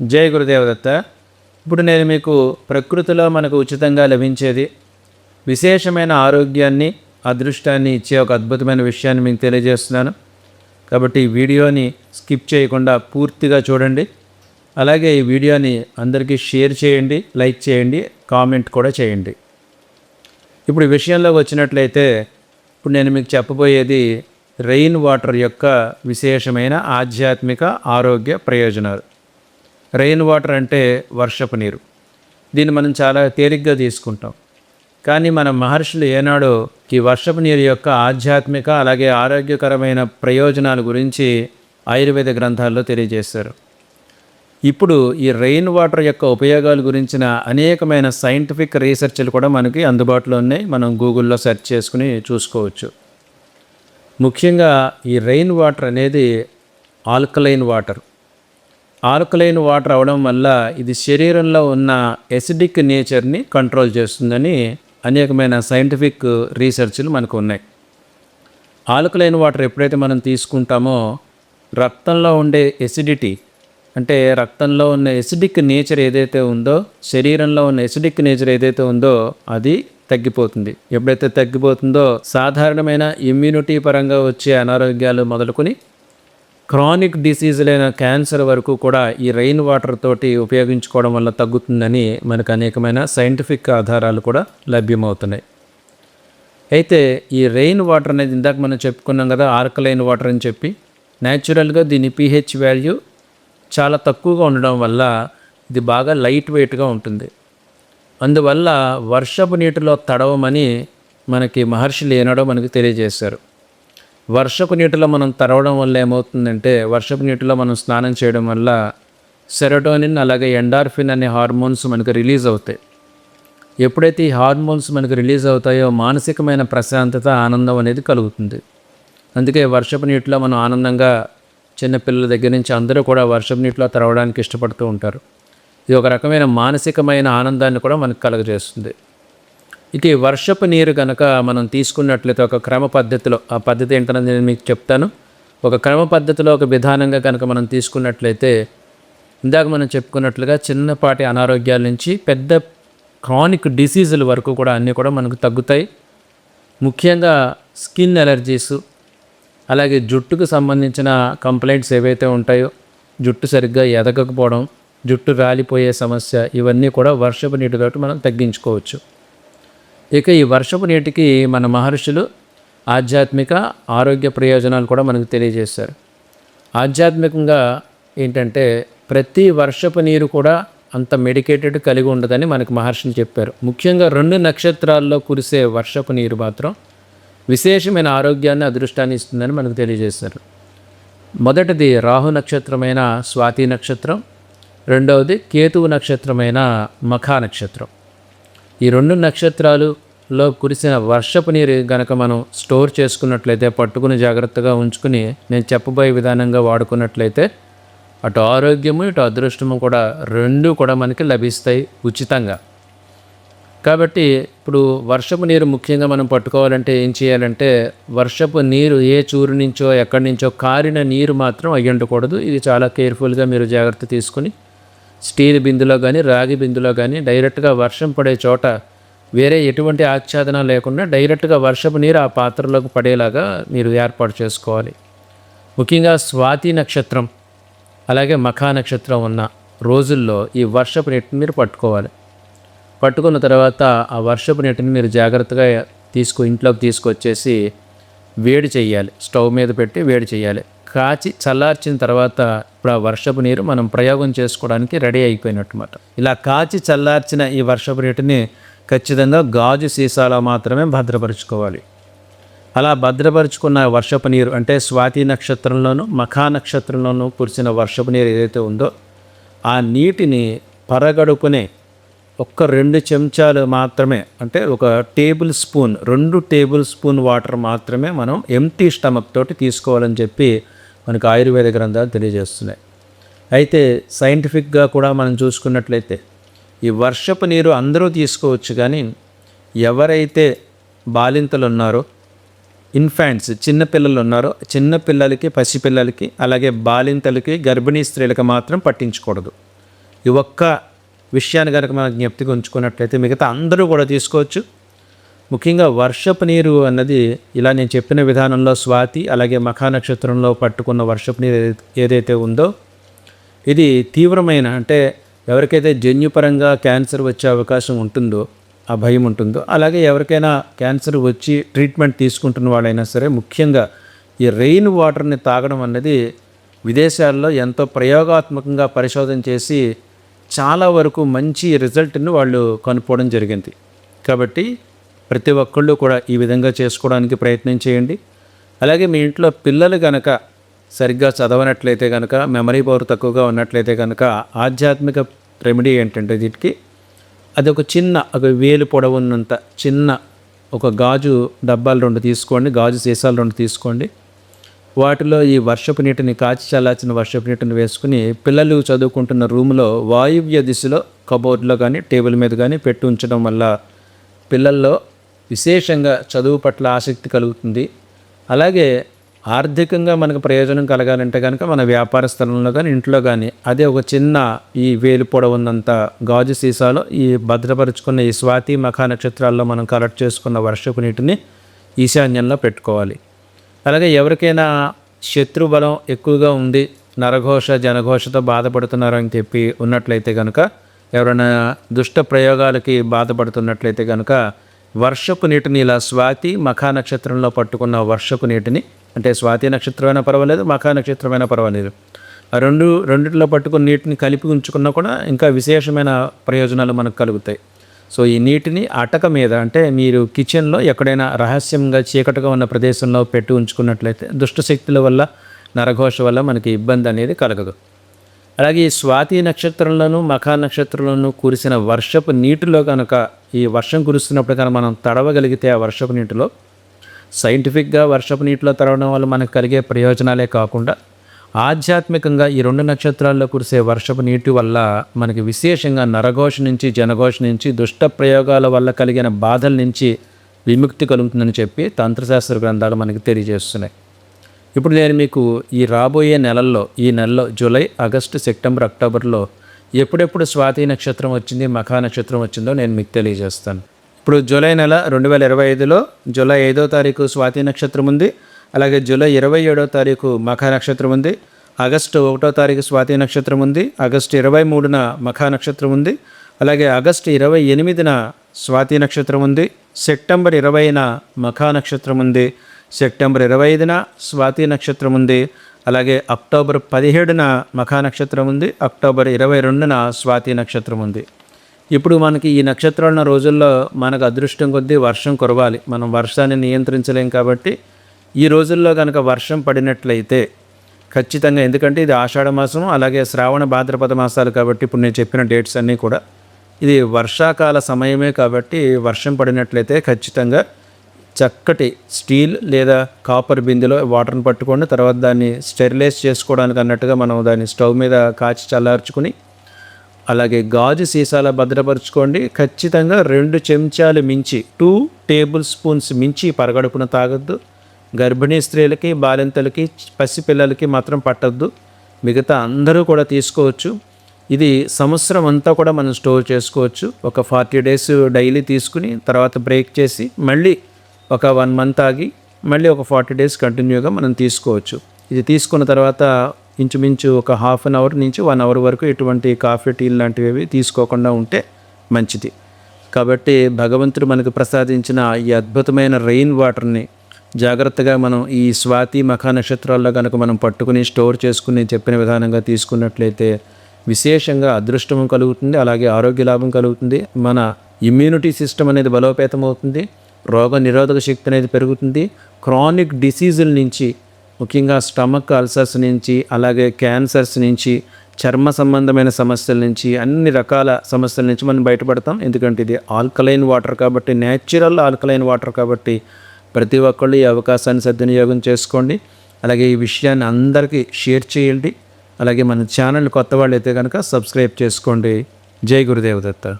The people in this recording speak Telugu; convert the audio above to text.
జై గురుదేవదత్త. ఇప్పుడు నేను మీకు ప్రకృతిలో మనకు ఉచితంగా లభించేది విశేషమైన ఆరోగ్యాన్ని, అదృష్టాన్ని ఇచ్చే ఒక అద్భుతమైన విషయాన్ని మీకు తెలియజేస్తున్నాను. కాబట్టి ఈ వీడియోని స్కిప్ చేయకుండా పూర్తిగా చూడండి. అలాగే ఈ వీడియోని అందరికీ షేర్ చేయండి, లైక్ చేయండి, కామెంట్ కూడా చేయండి. ఇప్పుడు ఈ విషయంలోకి వచ్చినట్లయితే ఇప్పుడు నేను మీకు చెప్పబోయేది రెయిన్ వాటర్ యొక్క విశేషమైన ఆధ్యాత్మిక ఆరోగ్య ప్రయోజనాలు. రెయిన్ వాటర్ అంటే వర్షపు నీరు. దీన్ని మనం చాలా తేలిగ్గా తీసుకుంటాం. కానీ మన మహర్షులు ఏనాడో ఈ వర్షపు నీరు యొక్క ఆధ్యాత్మిక అలాగే ఆరోగ్యకరమైన ప్రయోజనాల గురించి ఆయుర్వేద గ్రంథాల్లో తెలియజేశారు. ఇప్పుడు ఈ రెయిన్ వాటర్ యొక్క ఉపయోగాల గురించిన అనేకమైన సైంటిఫిక్ రీసెర్చ్లు కూడా మనకి అందుబాటులో ఉన్నాయి. మనం గూగుల్లో సెర్చ్ చేసుకుని చూసుకోవచ్చు. ముఖ్యంగా ఈ రెయిన్ వాటర్ అనేది ఆల్కలైన్ వాటర్. ఆల్కలైన్ వాటర్ అవడం వల్ల ఇది శరీరంలో ఉన్న ఎసిడిక్ నేచర్ని కంట్రోల్ చేస్తుందని అనేకమైన సైంటిఫిక్ రీసెర్చ్లు మనకు ఉన్నాయి. ఆల్కలైన్ వాటర్ ఎప్పుడైతే మనం తీసుకుంటామో రక్తంలో ఉండే ఎసిడిటీ, అంటే రక్తంలో ఉన్న ఎసిడిక్ నేచర్ ఏదైతే ఉందో, శరీరంలో ఉన్న ఎసిడిక్ నేచర్ ఏదైతే ఉందో అది తగ్గిపోతుంది. ఎప్పుడైతే తగ్గిపోతుందో సాధారణమైన ఇమ్యూనిటీ పరంగా వచ్చే అనారోగ్యాలు మొదలుకొని క్రానిక్ డిసీజులైన క్యాన్సర్ వరకు కూడా ఈ రెయిన్ వాటర్ తోటి ఉపయోగించుకోవడం వల్ల తగ్గుతుందని మనకు అనేకమైన సైంటిఫిక్ ఆధారాలు కూడా లభ్యమవుతున్నాయి. అయితే ఈ రెయిన్ వాటర్ అనేది ఇందాక మనం చెప్పుకున్నాం కదా, ఆల్కలైన్ వాటర్ అని చెప్పి. న్యాచురల్గా దీని pH వాల్యూ చాలా తక్కువగా ఉండడం వల్ల ఇది బాగా లైట్ వెయిట్గా ఉంటుంది. అందువల్ల వర్షపు నీటిలో తడవమని మనకి మహర్షులు ఏనాడో మనకి తెలియజేశారు. వర్షపు నీటిలో మనం తడవడం వల్ల ఏమవుతుందంటే, వర్షపు నీటిలో మనం స్నానం చేయడం వల్ల సెరోటోనిన్ అలాగే ఎండార్ఫిన్ అనే హార్మోన్స్ మనకు రిలీజ్ అవుతాయి. ఎప్పుడైతే ఈ హార్మోన్స్ మనకు రిలీజ్ అవుతాయో మానసికమైన ప్రశాంతత, ఆనందం అనేది కలుగుతుంది. అందుకే వర్షపు నీటిలో మనం ఆనందంగా, చిన్నపిల్లల దగ్గర నుంచి అందరూ కూడా వర్షపు నీటిలో తడవడానికి ఇష్టపడుతూ ఉంటారు. ఇది ఒక రకమైన మానసికమైన ఆనందాన్ని కూడా మనకు కలుగజేస్తుంది. ఇక ఈ వర్షపు నీరు కనుక మనం తీసుకున్నట్లయితే ఒక క్రమ పద్ధతిలో, ఆ పద్ధతి ఏంటనేది నేను మీకు చెప్తాను. ఒక క్రమ పద్ధతిలో, ఒక విధానంగా కనుక మనం తీసుకున్నట్లయితే ఇందాక మనం చెప్పుకున్నట్లుగా చిన్నపాటి అనారోగ్యాల నుంచి పెద్ద క్రానిక్ డిసీజుల వరకు కూడా అన్నీ కూడా మనకు తగ్గుతాయి. ముఖ్యంగా స్కిన్ ఎలర్జీసు, అలాగే జుట్టుకు సంబంధించిన కంప్లైంట్స్ ఏవైతే ఉంటాయో, జుట్టు సరిగ్గా ఎదగకపోవడం, జుట్టు రాలిపోయే సమస్య, ఇవన్నీ కూడా వర్షపు నీటితోటి మనం తగ్గించుకోవచ్చు. ఇక ఈ వర్షపు నీటికి మన మహర్షులు ఆధ్యాత్మిక ఆరోగ్య ప్రయోజనాలు కూడా మనకు తెలియజేశారు. ఆధ్యాత్మికంగా ఏంటంటే ప్రతి వర్షపు నీరు కూడా అంత మెడికేటెడ్ కలిగి ఉండదని మనకు మహర్షులు చెప్పారు. ముఖ్యంగా 2 నక్షత్రాల్లో కురిసే వర్షపు నీరు మాత్రం విశేషమైన ఆరోగ్యాన్ని, అదృష్టాన్ని ఇస్తుందని మనకు తెలియజేశారు. మొదటిది రాహు నక్షత్రమైన స్వాతి నక్షత్రం, రెండవది కేతువు నక్షత్రమైన మఖా నక్షత్రం. ఈ 2 నక్షత్రాలలో కురిసిన వర్షపు నీరు గనక మనం స్టోర్ చేసుకున్నట్లయితే, పట్టుకుని జాగ్రత్తగా ఉంచుకుని నేను చెప్పబోయే విధానంగా వాడుకున్నట్లయితే అటు ఆరోగ్యము, ఇటు అదృష్టము కూడా రెండూ కూడా మనకి లభిస్తాయి ఉచితంగా. కాబట్టి ఇప్పుడు వర్షపు నీరు ముఖ్యంగా మనం పట్టుకోవాలంటే ఏం చేయాలంటే, వర్షపు నీరు ఏ చూరు నుంచో ఎక్కడి నుంచో కారిన నీరు మాత్రం అయ్యి ఉండకూడదు. ఇది చాలా కేర్ఫుల్గా మీరు జాగ్రత్త తీసుకుని స్టీల్ బిందులో కానీ, రాగి బిందులో కానీ డైరెక్ట్గా వర్షం పడే చోట వేరే ఎటువంటి ఆచ్ఛాదన లేకుండా డైరెక్ట్గా వర్షపు నీరు ఆ పాత్రలోకి పడేలాగా మీరు ఏర్పాటు చేసుకోవాలి. ముఖ్యంగా స్వాతి నక్షత్రం అలాగే మఖా నక్షత్రం ఉన్న రోజుల్లో ఈ వర్షపు నీటిని మీరు పట్టుకోవాలి. పట్టుకున్న తర్వాత ఆ వర్షపు నీటిని మీరు జాగ్రత్తగా ఇంట్లోకి తీసుకొచ్చేసి వేడి చేయాలి. స్టవ్ మీద పెట్టి వేడి చేయాలి. కాచి చల్లార్చిన తర్వాత ఇప్పుడు ఆ వర్షపు నీరు మనం ప్రయోగం చేసుకోవడానికి రెడీ అయిపోయినట్టుమాట. ఇలా కాచి చల్లార్చిన ఈ వర్షపు నీటిని ఖచ్చితంగా గాజు సీసాలో మాత్రమే భద్రపరుచుకోవాలి. అలా భద్రపరుచుకున్న వర్షపు నీరు అంటే స్వాతి నక్షత్రంలోనూ మఖా నక్షత్రంలోనూ కురిసిన వర్షపు నీరు ఏదైతే ఉందో ఆ నీటిని పరగడుపునే 2 చెంచాలు మాత్రమే, అంటే 1 table spoon, 2 table spoon water మాత్రమే మనం ఎంప్టీ స్టమక్ తోటి తీసుకోవాలని చెప్పి మనకు ఆయుర్వేద గ్రంథాలు తెలియజేస్తున్నాయి. అయితే సైంటిఫిక్గా కూడా మనం చూసుకున్నట్లయితే ఈ వర్షపు నీరు అందరూ తీసుకోవచ్చు. కానీ ఎవరైతే బాలింతలు ఉన్నారో, ఇన్ఫాంట్స్ చిన్నపిల్లలు ఉన్నారో, చిన్నపిల్లలకి, పసిపిల్లలకి, అలాగే బాలింతలకి, గర్భిణీ స్త్రీలకు మాత్రం పట్టించకూడదు. ఈ ఒక్క విషయాన్ని కనుక మనం జ్ఞప్తిగా ఉంచుకున్నట్లయితే మిగతా అందరూ కూడా తీసుకోవచ్చు. ముఖ్యంగా వర్షపు నీరు అన్నది ఇలా నేను చెప్పిన విధానంలో స్వాతి అలాగే మఖా నక్షత్రంలో పట్టుకున్న వర్షపు నీరు ఏదైతే ఉందో ఇది తీవ్రమైన, అంటే ఎవరికైతే జన్యుపరంగా క్యాన్సర్ వచ్చే అవకాశం ఉంటుందో, ఆ భయం ఉంటుందో, అలాగే ఎవరికైనా క్యాన్సర్ వచ్చి ట్రీట్మెంట్ తీసుకుంటున్న వాళ్ళైనా సరే ముఖ్యంగా ఈ రెయిన్ వాటర్ని తాగడం అన్నది విదేశాల్లో ఎంతో ప్రయోగాత్మకంగా పరిశోధన చేసి చాలా వరకు మంచి రిజల్ట్ని వాళ్ళు కనుక్కోవడం జరిగింది. కాబట్టి ప్రతి ఒక్కళ్ళు కూడా ఈ విధంగా చేసుకోవడానికి ప్రయత్నం చేయండి. అలాగే మీ ఇంట్లో పిల్లలు కనుక సరిగ్గా చదవనట్లయితే కనుక, మెమరీ పవర్ తక్కువగా ఉన్నట్లయితే కనుక ఆధ్యాత్మిక రెమెడీ ఏంటంటే వీటికి అది ఒక వేలు పొడవున్నంత చిన్న ఒక గాజు డబ్బాలు 2 తీసుకోండి, గాజు సీసాలు 2 తీసుకోండి. వాటిలో ఈ వర్షపు నీటిని, కాచి చల్లార్చిన వర్షపు నీటిని వేసుకుని పిల్లలు చదువుకుంటున్న రూమ్లో వాయువ్య దిశలో కబోర్డ్లో కానీ టేబుల్ మీద కానీ పెట్టి ఉంచడం వల్ల పిల్లల్లో విశేషంగా చదువు పట్ల ఆసక్తి కలుగుతుంది. అలాగే ఆర్థికంగా మనకు ప్రయోజనం కలగాలంటే కనుక మన వ్యాపార స్థలంలో కానీ ఇంట్లో కానీ అదే ఒక చిన్న ఈ వేలు పొడవున్నంత గాజు సీసాలో ఈ భద్రపరుచుకున్న ఈ స్వాతి మఖా నక్షత్రాల్లో మనం కలెక్ట్ చేసుకున్న వర్షపు నీటిని ఈశాన్యంలో పెట్టుకోవాలి. అలాగే ఎవరికైనా శత్రు బలం ఎక్కువగా ఉంది, నరఘోష జనఘోషతో బాధపడుతున్నారని చెప్పి ఉన్నట్లయితే కనుక, ఎవరైనా దుష్ట ప్రయోగాలకి బాధపడుతున్నట్లయితే కనుక వర్షపు నీటిని ఇలా స్వాతి మఖా నక్షత్రంలో పట్టుకున్న వర్షపు నీటిని, అంటే స్వాతి నక్షత్రమైనా పర్వాలేదు, మఖా నక్షత్రమైనా పర్వాలేదు, ఆ రెండిట్లో పట్టుకున్న నీటిని కలిపి ఉంచుకున్నా కూడా ఇంకా విశేషమైన ప్రయోజనాలు మనకు కలుగుతాయి. సో ఈ నీటిని అటక మీద, అంటే మీరు కిచెన్లో ఎక్కడైనా రహస్యంగా చీకటిగా ఉన్న ప్రదేశంలో పెట్టి ఉంచుకున్నట్లయితే దుష్టశక్తుల వల్ల, నరఘోష వల్ల మనకి ఇబ్బంది అనేది కలగదు. అలాగే ఈ స్వాతి నక్షత్రంలోనూ మఖా నక్షత్రంలోనూ కురిసిన వర్షపు నీటిలో కనుక ఈ వర్షం కురుస్తున్నప్పుడు కనుక మనం తడవగలిగితే ఆ వర్షపు నీటిలో, సైంటిఫిక్గా వర్షపు నీటిలో తడవడం వల్ల మనకు కలిగే ప్రయోజనాలే కాకుండా ఆధ్యాత్మికంగా ఈ 2 నక్షత్రాల్లో కురిసే వర్షపు నీటి వల్ల మనకి విశేషంగా నరఘోష నుంచి జనఘోష నుంచి దుష్ట ప్రయోగాల వల్ల కలిగిన బాధల నుంచి విముక్తి కలుగుతుందని చెప్పి తంత్రశాస్త్ర గ్రంథాలు మనకి తెలియజేస్తున్నాయి. ఇప్పుడు నేను మీకు ఈ రాబోయే నెలల్లో, ఈ నెలలో జూలై, ఆగస్టు, సెప్టెంబర్, అక్టోబర్లో ఎప్పుడెప్పుడు స్వాతి నక్షత్రం వచ్చింది, మఖా నక్షత్రం వచ్చిందో నేను మీకు తెలియజేస్తాను. ఇప్పుడు జూలై నెల 2025లో జూలై 5వ తారీఖు స్వాతి నక్షత్రం ఉంది. అలాగే జూలై 27వ తారీఖు మఖా నక్షత్రం ఉంది. ఆగస్టు 1వ తారీఖు స్వాతి నక్షత్రం ఉంది. ఆగస్టు 23న మఖా నక్షత్రం ఉంది. అలాగే ఆగస్టు 28న స్వాతి నక్షత్రం ఉంది. సెప్టెంబర్ 20న మఖా నక్షత్రం ఉంది. సెప్టెంబర్ 25న స్వాతి నక్షత్రం ఉంది. అలాగే అక్టోబర్ 17న మఖా నక్షత్రం ఉంది. అక్టోబర్ 22న స్వాతి నక్షత్రం ఉంది. ఇప్పుడు మనకి ఈ నక్షత్రాల రోజుల్లో మనకు అదృష్టం కొద్దీ వర్షం కురవాలి. మనం వర్షాన్ని నియంత్రించలేం కాబట్టి ఈ రోజుల్లో కనుక వర్షం పడినట్లయితే ఖచ్చితంగా, ఎందుకంటే ఇది ఆషాఢ మాసం అలాగే శ్రావణ భాద్రపద మాసాలు కాబట్టి ఇప్పుడు నేను చెప్పిన డేట్స్ అన్నీ కూడా ఇది వర్షాకాల సమయమే కాబట్టి వర్షం పడినట్లయితే ఖచ్చితంగా చక్కటి స్టీల్ లేదా కాపర్ బిందెలో వాటర్ని పట్టుకొని తర్వాత దాన్ని స్టెరిలైజ్ చేసుకోవడానికి అన్నట్టుగా మనం దాన్ని స్టవ్ మీద కాచి చల్లార్చుకుని అలాగే గాజు సీసాల భద్రపరుచుకోండి. ఖచ్చితంగా 2 చెంచాలు మించి 2 టేబుల్ స్పూన్స్ మించి పరగడుపున తాగొద్దు. గర్భిణీ స్త్రీలకి, బాలింతలకి, పసిపిల్లలకి మాత్రం పట్టద్దు. మిగతా అందరూ కూడా తీసుకోవచ్చు. ఇది సంవత్సరం అంతా కూడా మనం స్టోర్ చేసుకోవచ్చు. ఒక 40 డేస్ డైలీ తీసుకుని తర్వాత బ్రేక్ చేసి మళ్ళీ ఒక 1 మంత్ ఆగి మళ్ళీ ఒక 40 డేస్ కంటిన్యూగా మనం తీసుకోవచ్చు. ఇది తీసుకున్న తర్వాత ఇంచుమించు ఒక హాఫ్ అన్ అవర్ నుంచి 1 అవర్ వరకు ఎటువంటి కాఫీ, టీలు లాంటివి తీసుకోకుండా ఉంటే మంచిది. కాబట్టి భగవంతుడు మనకు ప్రసాదించిన ఈ అద్భుతమైన రెయిన్ వాటర్ని జాగ్రత్తగా మనం ఈ స్వాతి మఖా నక్షత్రాల్లో కనుక మనం పట్టుకుని స్టోర్ చేసుకుని చెప్పిన విధానంగా తీసుకున్నట్లయితే విశేషంగా అదృష్టం కలుగుతుంది. అలాగే ఆరోగ్య లాభం కలుగుతుంది. మన ఇమ్యూనిటీ సిస్టమ్ అనేది బలోపేతం అవుతుంది. రోగ నిరోధక శక్తి అనేది పెరుగుతుంది. క్రానిక్ డిసీజుల నుంచి, ముఖ్యంగా స్టమక్ అల్సర్స్ నుంచి, అలాగే క్యాన్సర్స్ నుంచి, చర్మ సంబంధమైన సమస్యల నుంచి, అన్ని రకాల సమస్యల నుంచి మనం బయటపడతాం. ఎందుకంటే ఇది ఆల్కలైన్ వాటర్ కాబట్టి, న్యాచురల్ ఆల్కలైన్ వాటర్ కాబట్టి ప్రతి ఒక్కళ్ళు ఈ అవకాశాన్ని సద్వినియోగం చేసుకోండి. అలాగే ఈ విషయాన్ని అందరికీ షేర్ చేయండి. అలాగే మన ఛానల్ కొత్త వాళ్ళు అయితే కనుక సబ్స్క్రైబ్ చేసుకోండి. జై గురుదేవ్ దత్త.